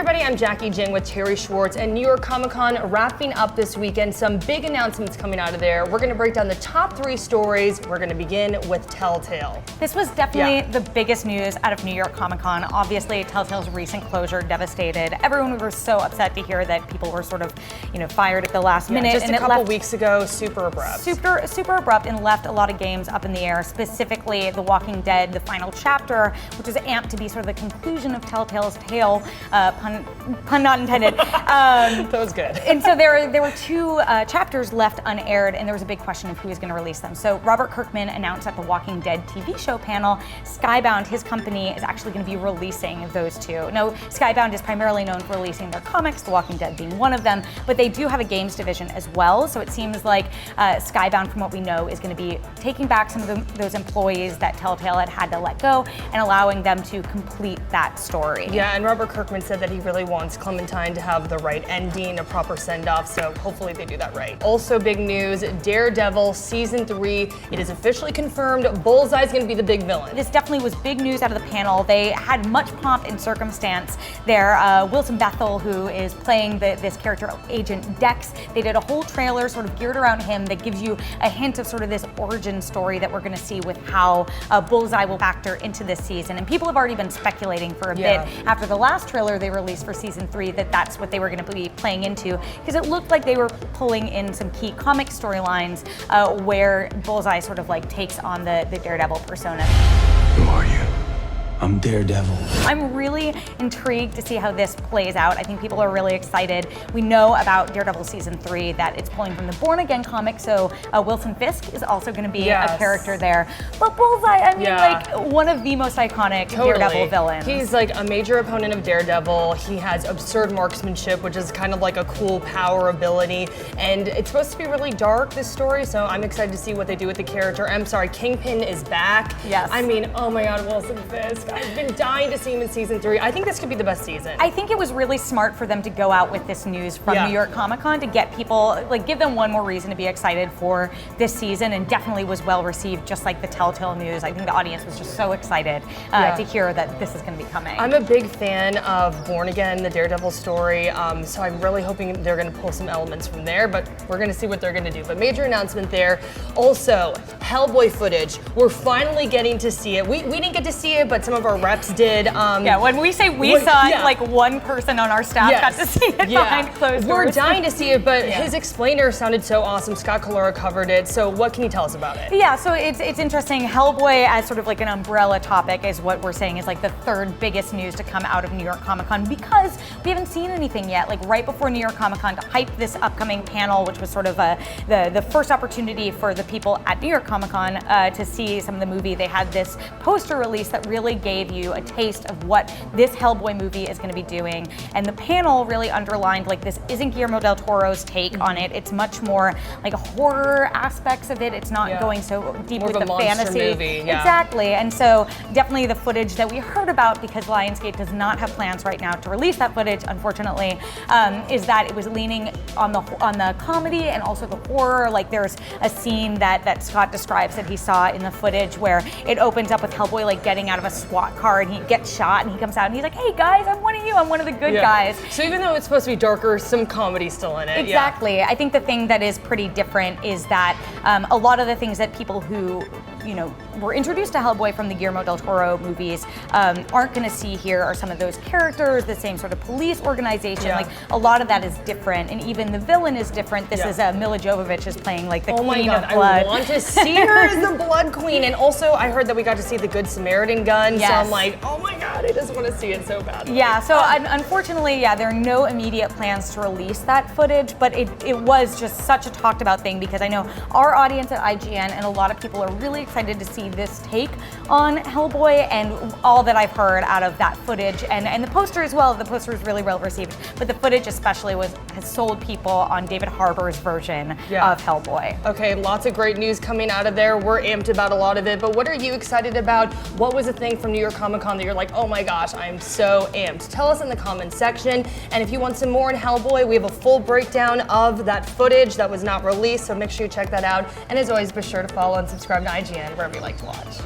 everybody, I'm Jackie Jing with Terry Schwartz, and New York Comic Con wrapping up this weekend. Some big announcements coming out of there. We're going to break down the top 3 stories. We're going to begin with Telltale. This was definitely the biggest news out of New York Comic Con. Obviously, Telltale's recent closure devastated everyone. We were so upset to hear that people were sort of, fired at the last minute. Just a couple weeks ago, super abrupt. Super abrupt, and left a lot of games up in the air, specifically The Walking Dead, the final chapter, which is amped to be sort of the conclusion of Telltale's tale. Pun not intended. That was good. And so there were 2 chapters left unaired, and there was a big question of who was going to release them. So Robert Kirkman announced at the Walking Dead TV show panel, Skybound, his company, is actually going to be releasing those 2. Now, Skybound is primarily known for releasing their comics, The Walking Dead being one of them, but they do have a games division as well. So it seems like Skybound, from what we know, is going to be taking back some of those employees that Telltale had to let go and allowing them to complete that story. Yeah, and Robert Kirkman said that he really wants Clementine to have the right ending, a proper send-off, so hopefully they do that right. Also big news, Daredevil Season 3, it is officially confirmed Bullseye is going to be the big villain. This definitely was big news out of the panel. They had much pomp and circumstance there. Wilson Bethel, who is playing this character, Agent Dex, they did a whole trailer sort of geared around him that gives you a hint of sort of this origin story that we're going to see with how Bullseye will factor into this season. And people have already been speculating for a bit after the last trailer they released for Season 3 that that's what they were going to be playing into, because it looked like they were pulling in some key comic storylines where Bullseye sort of like takes on the Daredevil persona. Who are you? I'm Daredevil. I'm really intrigued to see how this plays out. I think people are really excited. We know about Daredevil Season 3 that it's pulling from the Born Again comic, so Wilson Fisk is also going to be a character there. But Bullseye, I mean, like one of the most iconic Daredevil villains. He's like a major opponent of Daredevil. He has absurd marksmanship, which is kind of like a cool power ability. And it's supposed to be really dark, this story, so I'm excited to see what they do with the character. I'm sorry, Kingpin is back. Yes. I mean, oh my God, Wilson Fisk. I've been dying to see him in Season 3. I think this could be the best season. I think it was really smart for them to go out with this news from New York Comic Con to get people, like, give them one more reason to be excited for this season, and definitely was well received, just like the Telltale news. I think the audience was just so excited to hear that this is going to be coming. I'm a big fan of Born Again, the Daredevil story, so I'm really hoping they're going to pull some elements from there, but we're going to see what they're going to do. But major announcement there. Also, Hellboy footage. We're finally getting to see it. We didn't get to see it, but some of our reps did. When we say we saw it, like one person on our staff got to see it behind closed doors. We're dying to see it, but his explainer sounded so awesome. Scott Calora covered it. So what can you tell us about it? Yeah, so it's interesting. Hellboy as sort of like an umbrella topic is what we're saying is like the 3rd biggest news to come out of New York Comic Con, because we haven't seen anything yet. Like right before New York Comic Con to hype this upcoming panel, which was sort of the first opportunity for the people at New York Comic Con to see some of the movie, they had this poster release that really gave you a taste of what this Hellboy movie is going to be doing. And the panel really underlined, like, this isn't Guillermo del Toro's take on it. It's much more like horror aspects of it. It's not going so deep more with the fantasy. Movie, Exactly. And so definitely the footage that we heard about, because Lionsgate does not have plans right now to release that footage, unfortunately, is that it was leaning on the comedy and also the horror. Like there's a scene that Scott describes that he saw in the footage where it opens up with Hellboy like getting out of a SWAT car and he gets shot and he comes out and he's like, hey guys, I'm one of you, I'm one of the good guys. So even though it's supposed to be darker, some comedy's still in it. Exactly. I think the thing that is pretty different is that a lot of the things that people who were introduced to Hellboy from the Guillermo del Toro movies aren't going to see here are some of those characters, the same sort of police organization. Like a lot of that is different, and even the villain is different. This is Mila Jovovich is playing like the Queen of Blood. I want to see her as the Blood Queen, and also I heard that we got to see the Good Samaritan gun. So I'm like, oh my God, I just want to see it so badly. Yeah. So unfortunately, there are no immediate plans to release that footage, but it was just such a talked about thing, because I know our audience at IGN and a lot of people are really excited to see this take on Hellboy, and all that I've heard out of that footage and the poster as well. The poster is really well received, but the footage especially has sold people on David Harbour's version of Hellboy. Okay, lots of great news coming out of there. We're amped about a lot of it, but what are you excited about? What was a thing from New York Comic Con that you're like, oh my gosh, I'm so amped? Tell us in the comments section, and if you want some more on Hellboy, we have a full breakdown of that footage that was not released, so make sure you check that out. And as always, be sure to follow and subscribe to IGN wherever you like to watch.